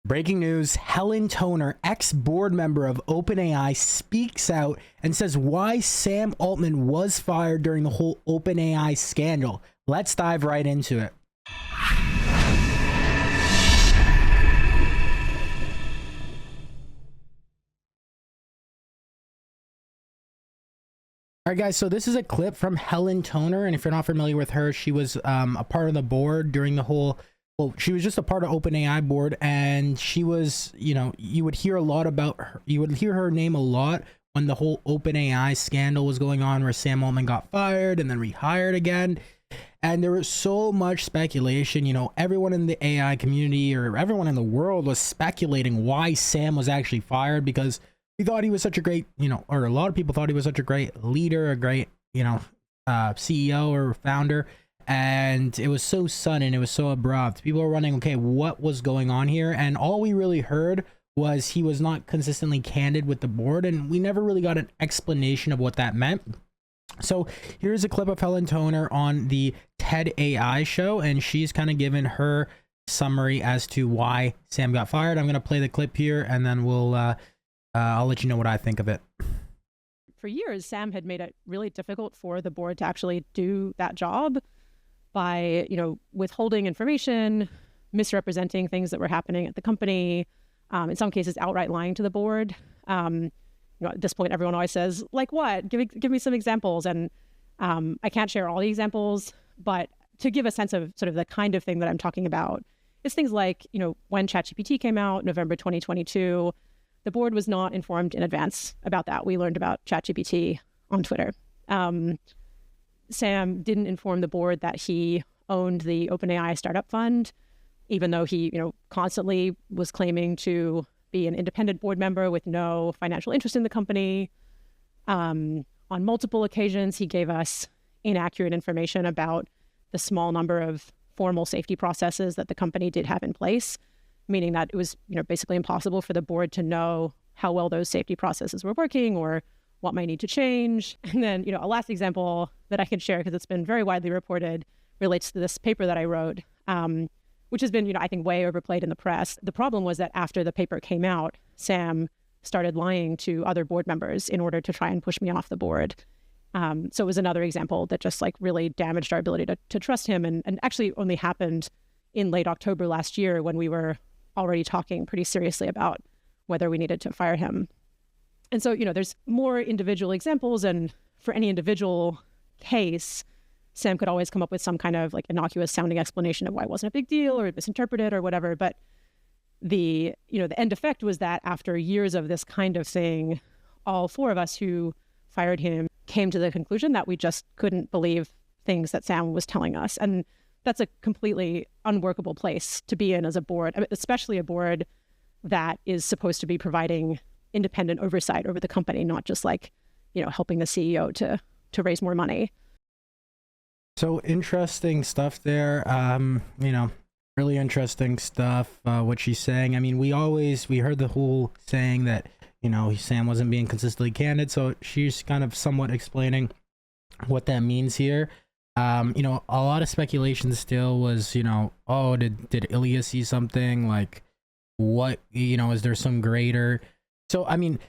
Breaking news, Helen Toner, ex-board member of OpenAI, speaks out and says why Sam Altman was fired during the whole OpenAI scandal. Let's dive right into it. All right, guys, so this is a clip from Helen Toner, and if you're not familiar with her, she was a part of the board during the whole, well, she was just a part of OpenAI board, and she was, you know, you would hear a lot about her, you would hear her name a lot when the whole OpenAI scandal was going on, where Sam Altman got fired and then rehired again. And there was so much speculation, you know, everyone in the AI community or everyone in the world was speculating why Sam was actually fired, because we thought he was such a great, you know, or a lot of people thought he was such a great leader, a great, you know, CEO or founder. And it was so sudden, it was so abrupt. People were wondering, okay, what was going on here? And all we really heard was he was not consistently candid with the board, and we never really got an explanation of what that meant. So here's a clip of Helen Toner on the TED AI show, and she's kind of given her summary as to why Sam got fired. I'm going to play the clip here, and then I'll let you know what I think of it. For years, Sam had made it really difficult for the board to actually do that job by, you know, withholding information, misrepresenting things that were happening at the company, in some cases outright lying to the board. You know, at this point, everyone always says, like what? Give me some examples. And I can't share all the examples, but to give a sense of sort of the kind of thing that I'm talking about, it's things like, you know, when ChatGPT came out, November 2022, the board was not informed in advance about that. We learned about ChatGPT on Twitter. Sam didn't inform the board that he owned the OpenAI startup fund, even though he, you know, constantly was claiming to be an independent board member with no financial interest in the company. On multiple occasions, he gave us inaccurate information about the small number of formal safety processes that the company did have in place, meaning that it was, you know, basically impossible for the board to know how well those safety processes were working or what might need to change. And then, you know, a last example that I can share, because it's been very widely reported, relates to this paper that I wrote, which has been, you know, I think way overplayed in the press. The problem was that after the paper came out, Sam started lying to other board members in order to try and push me off the board. So it was another example that just like really damaged our ability to trust him, and actually only happened in late October last year, when we were already talking pretty seriously about whether we needed to fire him. And so, you know, there's more individual examples, and for any individual case, Sam could always come up with some kind of like innocuous sounding explanation of why it wasn't a big deal or misinterpreted or whatever. But the, you know, the end effect was that after years of this kind of thing, all four of us who fired him came to the conclusion that we just couldn't believe things that Sam was telling us. And that's a completely unworkable place to be in as a board, especially a board that is supposed to be providing independent oversight over the company, not just like, you know, helping the CEO to raise more money. So interesting stuff there. You know, really interesting stuff, what she's saying. I mean, we heard the whole saying that, you know, Sam wasn't being consistently candid. So she's kind of somewhat explaining what that means here. You know, a lot of speculation still was, you know, oh, did Ilya see something? Like, what, you know, is there some greater? So, I mean,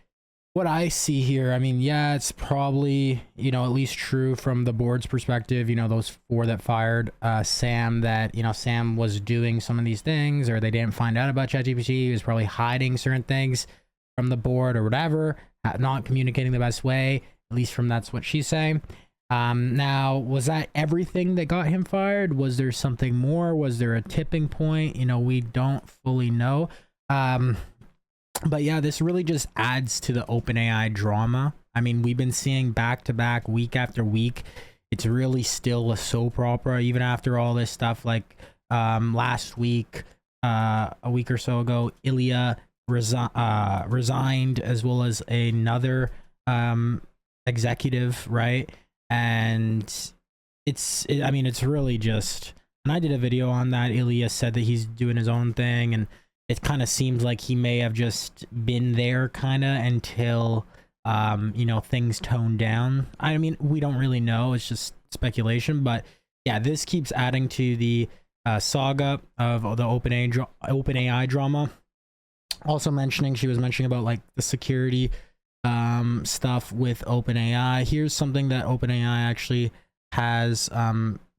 what I see here, I mean, yeah, it's probably, you know, at least true from the board's perspective, you know, those four that fired Sam, that, you know, Sam was doing some of these things, or they didn't find out about ChatGPT. He was probably hiding certain things from the board or whatever, not communicating the best way, at least from that's what she's saying. Now, was that everything that got him fired? Was there something more? Was there a tipping point? You know, we don't fully know. But yeah, this really just adds to the OpenAI drama. I mean, we've been seeing back to back, week after week. It's really still a soap opera, even after all this stuff. Like last week, a week or so ago, Ilya resigned, as well as another executive, right? And I mean, it's really just, and I did a video on that. Ilya said that he's doing his own thing, and it kind of seems like he may have just been there kind of until, you know, things toned down. I mean, we don't really know. It's just speculation. But yeah, this keeps adding to the saga of the OpenAI drama. Also mentioning, she was mentioning about like the security stuff with OpenAI. Here's something that OpenAI actually has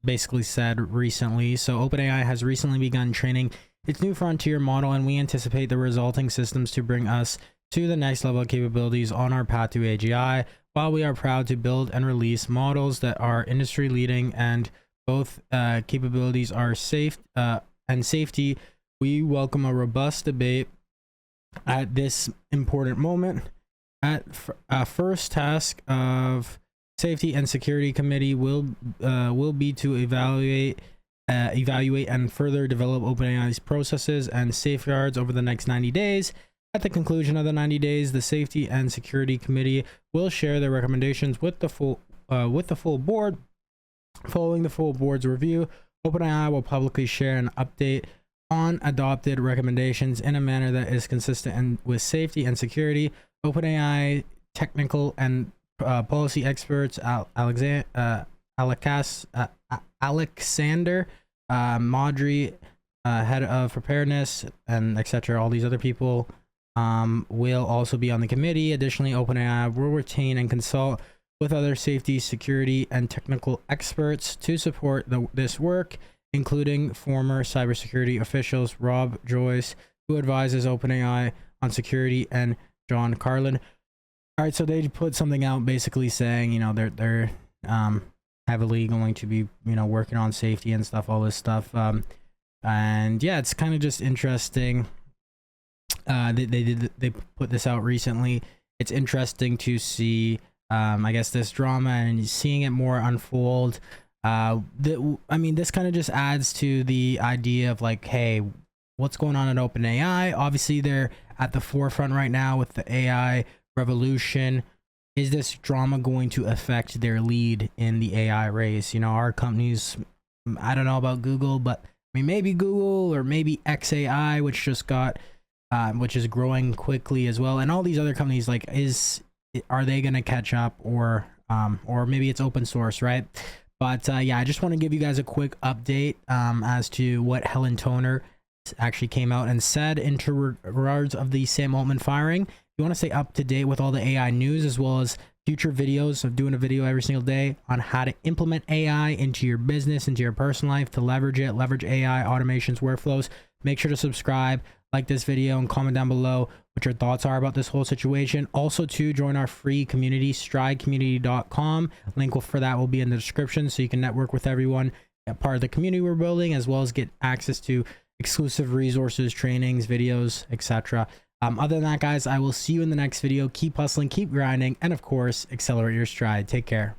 basically said recently. So OpenAI has recently begun training its new frontier model, and we anticipate the resulting systems to bring us to the next level of capabilities on our path to AGI. While we are proud to build and release models that are industry leading and both capabilities are safe and safety, we welcome a robust debate at this important moment. At first task of Safety and Security Committee will be to evaluate and further develop OpenAI's processes and safeguards over the next 90 days. At the conclusion of the 90 days, the Safety and Security Committee will share their recommendations with the full board. Following the full board's review, OpenAI will publicly share an update on adopted recommendations in a manner that is consistent with safety and security. OpenAI technical and policy experts Alexander Maudry, head of preparedness, and etc. All these other people will also be on the committee. Additionally, OpenAI will retain and consult with other safety, security, and technical experts to support this work, including former cybersecurity officials Rob Joyce, who advises OpenAI on security, and John Carlin. All right, so they put something out basically saying, you know, they're heavily going to be, you know, working on safety and stuff, all this stuff. And yeah, it's kind of just interesting. They put this out recently. It's interesting to see, I guess, this drama and seeing it more unfold. I mean, this kind of just adds to the idea of like, hey, what's going on at OpenAI? Obviously, they're at the forefront right now with the AI revolution. Is this drama going to affect their lead in the AI race? You know, our companies, I don't know about Google, but I mean, maybe Google or maybe XAI, which just got, which is growing quickly as well. And all these other companies, like, are they going to catch up, or maybe it's open source, right? But yeah, I just want to give you guys a quick update as to what Helen Toner actually came out and said in regards of the Sam Altman firing. If you want to stay up to date with all the AI news, as well as future videos of doing a video every single day on how to implement AI into your business, into your personal life, to leverage AI, automations, workflows, make sure to subscribe, like this video, and comment down below what your thoughts are about this whole situation. Also, to join our free community, stridecommunity.com. Link for that will be in the description, so you can network with everyone, part of the community we're building, as well as get access to exclusive resources, trainings, videos, etc. Other than that, guys, I will see you in the next video. Keep hustling, keep grinding, and of course, accelerate your stride. Take care.